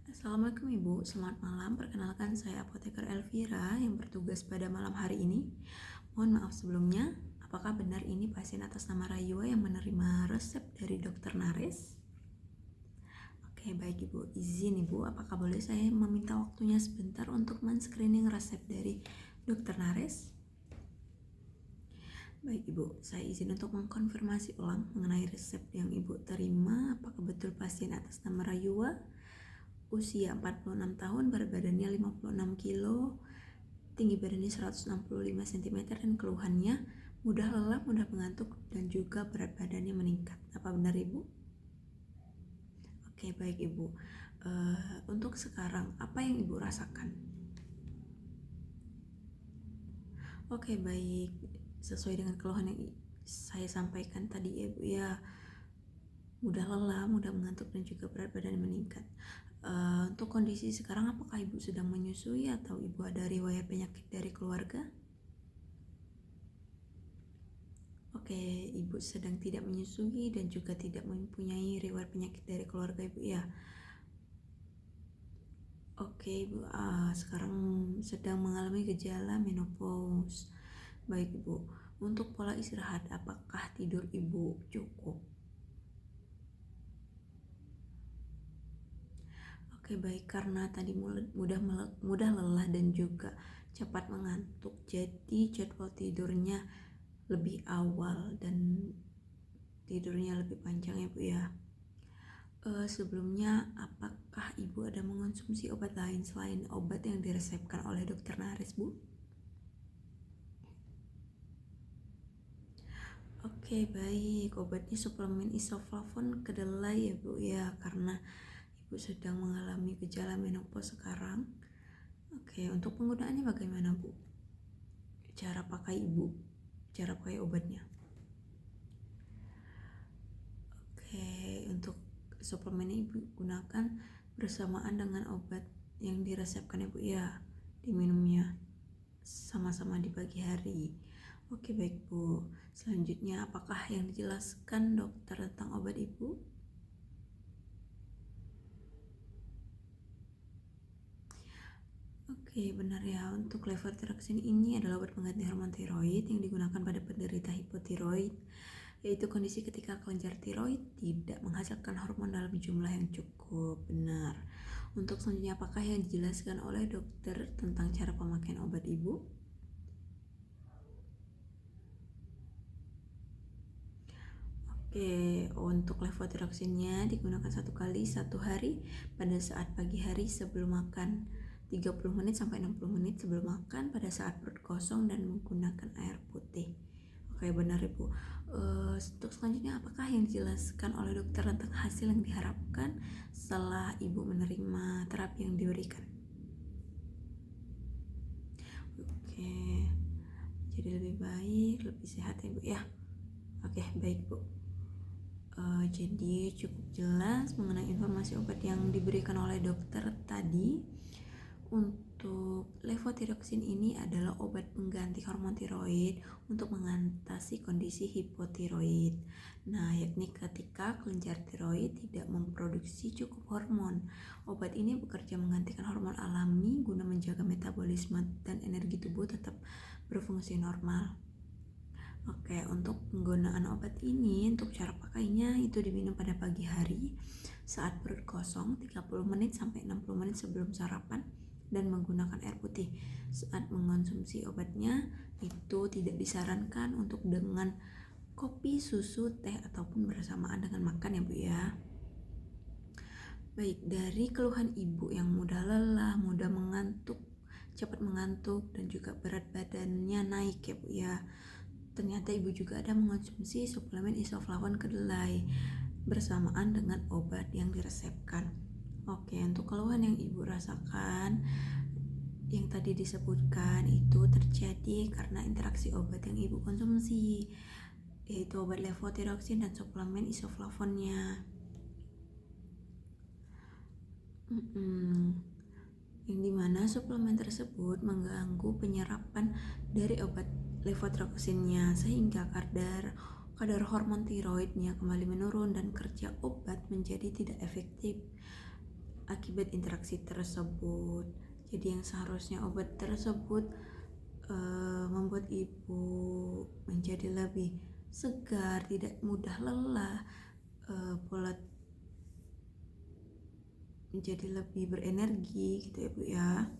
Assalamualaikum Ibu, selamat malam. Perkenalkan saya Apoteker Elvira yang bertugas pada malam hari ini. Mohon maaf sebelumnya, apakah benar ini pasien atas nama Rayua yang menerima resep dari Dokter Nares? Oke, baik Ibu. Izin Ibu, apakah boleh saya meminta waktunya sebentar untuk men-screening resep dari Dokter Nares? Baik Ibu, saya izin untuk mengkonfirmasi ulang mengenai resep yang Ibu terima. Apakah betul pasien atas nama Rayua? Usia 46 tahun, berat badannya 56 kilo, tinggi badannya 165 cm, dan keluhannya mudah lelah, mudah mengantuk, dan juga berat badannya meningkat. Apa benar Ibu? Oke, baik Ibu. Untuk sekarang, apa yang Ibu rasakan? Oke, baik. Sesuai dengan keluhan yang saya sampaikan tadi ya Ibu ya, mudah lelah, mudah mengantuk, dan juga berat badan meningkat. Untuk kondisi sekarang, apakah Ibu sedang menyusui atau Ibu ada riwayat penyakit dari keluarga? Oke, Ibu sedang tidak menyusui dan juga tidak mempunyai riwayat penyakit dari keluarga Ibu ya. Oke Ibu, sekarang sedang mengalami gejala menopause. Baik Ibu, untuk pola istirahat, apakah tidur Ibu cukup? Oke, baik, karena tadi mudah lelah dan juga cepat mengantuk, jadi jadwal tidurnya lebih awal dan tidurnya lebih panjang ya Bu ya. Sebelumnya, apakah Ibu ada mengonsumsi obat lain selain obat yang diresepkan oleh Dokter Nares Bu? Oke, baik, obatnya suplemen isoflavon kedelai ya Bu ya, karena Ibu sedang mengalami gejala menopause sekarang. Oke, untuk penggunaannya bagaimana Bu? Cara pakai obatnya. Oke, untuk suplemen Ibu gunakan bersamaan dengan obat yang diresepkan Ibu ya, diminumnya sama-sama di pagi hari. Oke, baik Bu. Selanjutnya, apakah yang dijelaskan dokter tentang obat Ibu? Oke, benar ya. Untuk levothyroxine ini adalah obat pengganti hormon tiroid yang digunakan pada penderita hipotiroid, yaitu kondisi ketika kelenjar tiroid tidak menghasilkan hormon dalam jumlah yang cukup. Benar. Untuk selanjutnya, apakah yang dijelaskan oleh dokter tentang cara pemakaian obat Ibu? Oke, untuk levothyroxine-nya digunakan 1 kali 1 hari pada saat pagi hari sebelum makan, 30 menit sampai 60 menit sebelum makan pada saat perut kosong, dan menggunakan air putih. Oke, benar Ibu. Untuk selanjutnya, apakah yang dijelaskan oleh dokter tentang hasil yang diharapkan setelah Ibu menerima terapi yang diberikan? Oke, jadi lebih baik, lebih sehat ya Bu ya. Oke, baik Bu. Jadi cukup jelas mengenai informasi obat yang diberikan oleh dokter tadi. Untuk levothyroxine ini adalah obat pengganti hormon tiroid untuk mengatasi kondisi hipotiroid. Nah, yakni ketika kelenjar tiroid tidak memproduksi cukup hormon. Obat ini bekerja menggantikan hormon alami guna menjaga metabolisme dan energi tubuh tetap berfungsi normal. Oke, untuk penggunaan obat ini, untuk cara pakainya itu diminum pada pagi hari saat perut kosong 30 menit sampai 60 menit sebelum sarapan, dan menggunakan air putih. Saat mengonsumsi obatnya itu tidak disarankan untuk dengan kopi, susu, teh, ataupun bersamaan dengan makan ya Bu ya. Baik, dari keluhan Ibu yang mudah lelah, mudah mengantuk, cepat mengantuk, dan juga berat badannya naik ya Bu ya, ternyata Ibu juga ada mengonsumsi suplemen isoflavon kedelai bersamaan dengan obat yang diresepkan. Oke, untuk keluhan yang Ibu rasakan yang tadi disebutkan itu terjadi karena interaksi obat yang Ibu konsumsi, yaitu obat levothyroxine dan suplemen isoflavonnya. Yang dimana suplemen tersebut mengganggu penyerapan dari obat levothyroxine-nya, sehingga kadar hormon tiroidnya kembali menurun dan kerja obat menjadi tidak efektif. akibat interaksi tersebut. Jadi yang seharusnya obat tersebut membuat ibu menjadi lebih segar, tidak mudah lelah, pola menjadi lebih berenergi gitu ya Bu ya.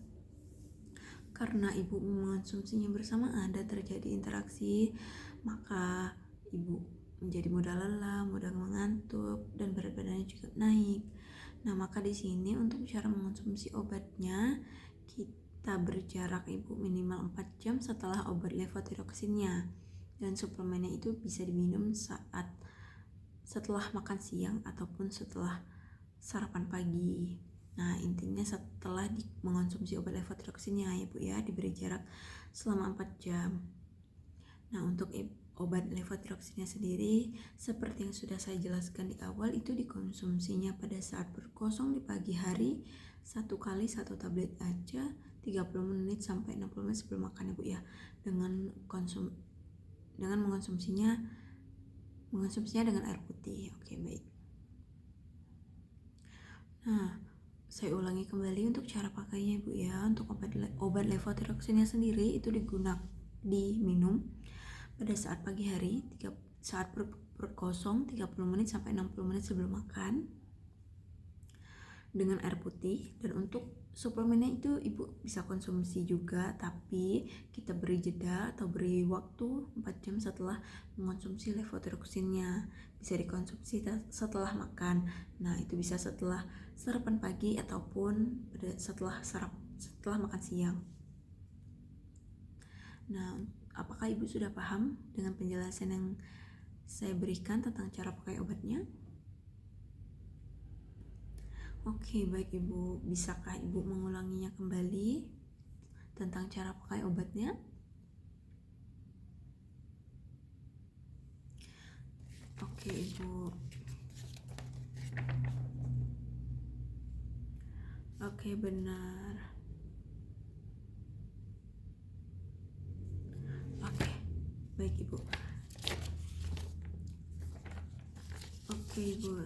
Karena ibu mengonsumsinya bersamaan dan terjadi interaksi, maka ibu menjadi mudah lelah, mudah mengantuk, dan berat badannya juga naik. Nah, maka di sini untuk cara mengonsumsi obatnya, kita berjarak ibu minimal 4 jam setelah obat levotiroksinnya. Dan suplemennya itu bisa diminum setelah makan siang ataupun setelah sarapan pagi. Nah, intinya setelah mengonsumsi obat levotiroksinnya ya Bu ya, diberi jarak selama 4 jam. Nah, untuk obat levotiroksinnya sendiri, seperti yang sudah saya jelaskan di awal, itu dikonsumsinya pada saat berkosong di pagi hari, 1 kali 1 tablet aja, 30 menit sampai 60 menit sebelum makan ya Bu ya. Dengan mengonsumsinya dengan air putih. Oke, baik. Nah, saya ulangi kembali untuk cara pakainya Bu ya. Untuk obat levotiroksinnya sendiri itu diminum pada saat pagi hari, saat perut kosong 30 menit sampai 60 menit sebelum makan dengan air putih. Dan untuk suplemennya itu ibu bisa konsumsi juga, tapi kita beri jeda atau beri waktu 4 jam setelah mengonsumsi levotiroksinnya. Bisa dikonsumsi setelah makan. Nah, itu bisa setelah sarapan pagi ataupun setelah makan siang. Nah, apakah ibu sudah paham dengan penjelasan yang saya berikan tentang cara pakai obatnya? Oke, baik ibu. Bisakah ibu mengulanginya kembali tentang cara pakai obatnya? Oke ibu. Oke, benar. Oke, baik ibu. Oke ibu,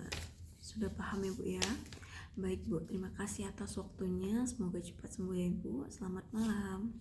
sudah paham ya Bu ya. Baik Bu, terima kasih atas waktunya. Semoga cepat sembuh ya Ibu. Selamat malam.